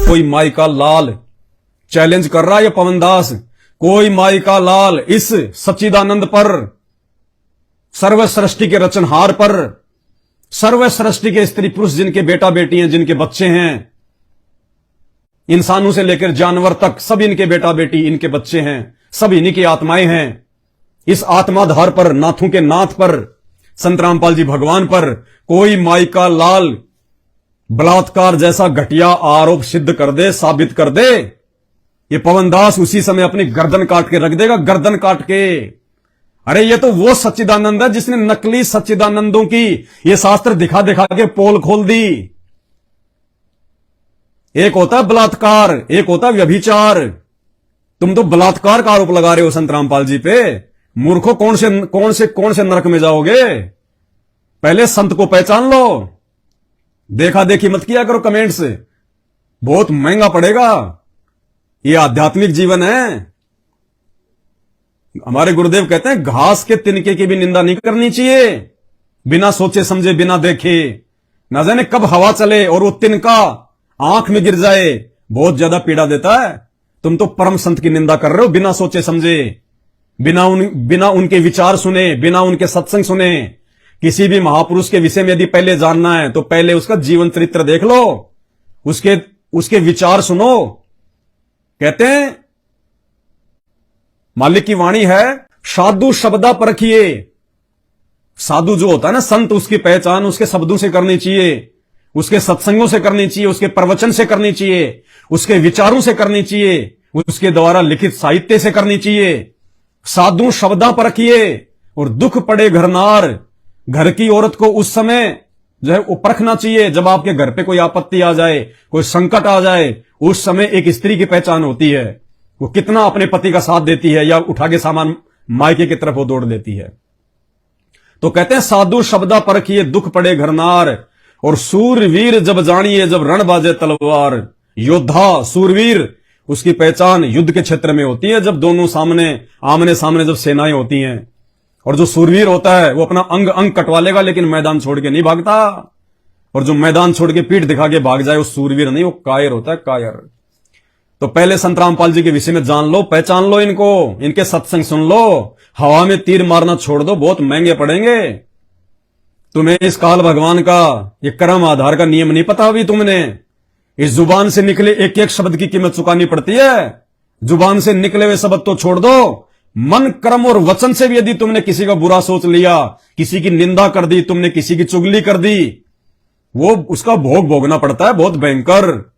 कोई माई का लाल चैलेंज कर रहा है ये पवन दास, कोई माई का लाल इस सच्चिदानंद पर, सर्व सृष्टि के रचनहार पर, सर्व सृष्टि के स्त्री पुरुष जिनके बेटा बेटी हैं, जिनके बच्चे हैं, इंसानों से लेकर जानवर तक सब इनके बेटा बेटी, इनके बच्चे हैं, सब इन्हीं की आत्माएं हैं। इस आत्माधार पर, नाथों के नाथ पर, संत रामपाल जी भगवान पर कोई माई का लाल बलात्कार जैसा घटिया आरोप सिद्ध कर दे, साबित कर दे, ये पवन दास उसी समय अपनी गर्दन काट के रख देगा, गर्दन काट के। अरे ये तो वो सच्चिदानंद है जिसने नकली सच्चिदानंदों की ये शास्त्र दिखा दिखा के पोल खोल दी। एक होता है बलात्कार, एक होता है व्यभिचार। तुम तो बलात्कार का आरोप लगा रहे हो संत रामपाल जी पे। मूर्खों, कौन से नरक में जाओगे? पहले संत को पहचान लो, देखा देखी मत किया करो कमेंट से, बहुत महंगा पड़ेगा। ये आध्यात्मिक जीवन है। हमारे गुरुदेव कहते हैं घास के तिनके की भी निंदा नहीं करनी चाहिए, बिना सोचे समझे, बिना देखे। ना जाने कब हवा चले और वो तिनका आंख में गिर जाए, बहुत ज्यादा पीड़ा देता है। तुम तो परम संत की निंदा कर रहे हो बिना सोचे समझे, बिना उनके विचार सुने, बिना उनके सत्संग सुने। किसी भी महापुरुष के विषय में यदि पहले जानना है तो पहले उसका जीवन चरित्र देख लो, उसके विचार सुनो। कहते हैं मालिक की वाणी है, साधु शब्दा परखिए। साधु जो होता है ना, संत, उसकी पहचान उसके शब्दों से करनी चाहिए, उसके सत्संगों से करनी चाहिए, उसके प्रवचन से करनी चाहिए, उसके विचारों से करनी चाहिए, उसके द्वारा लिखित साहित्य से करनी चाहिए। साधु शब्दा परखिए। और दुख पड़े घरनार, घर की औरत को उस समय जो है वो परखना चाहिए जब आपके घर पे कोई आपत्ति आ जाए, कोई संकट आ जाए। उस समय एक स्त्री की पहचान होती है, वो कितना अपने पति का साथ देती है या उठा के सामान मायके की तरफ वो दौड़ देती है। तो कहते हैं साधु शब्दा परखिए, दुख पड़े घरनार, और सूरवीर जब जानिए, जब रण बाजे तलवार। योद्धा, सूरवीर, उसकी पहचान युद्ध के क्षेत्र में होती है, जब दोनों आमने सामने जब सेनाएं होती हैं। और जो सूरवीर होता है वो अपना अंग अंग कटवा लेगा लेकिन मैदान छोड़ के नहीं भागता। और जो मैदान छोड़ के पीठ दिखा के भाग जाए वो सूरवीर नहीं, वो कायर होता है, कायर। तो पहले संत रामपाल जी के विषय में जान लो, पहचान लो इनको, इनके सत्संग सुन लो। हवा में तीर मारना छोड़ दो, बहुत महंगे पड़ेंगे। तुम्हें इस काल भगवान का ये कर्म आधार का नियम नहीं पता अभी तुमने। इस जुबान से निकले एक एक शब्द की कीमत चुकानी पड़ती है। जुबान से निकले हुए शब्द तो छोड़ दो, मन, कर्म और वचन से भी यदि तुमने किसी का बुरा सोच लिया, किसी की निंदा कर दी, तुमने किसी की चुगली कर दी, वो उसका भोग भोगना पड़ता है, बहुत भयंकर।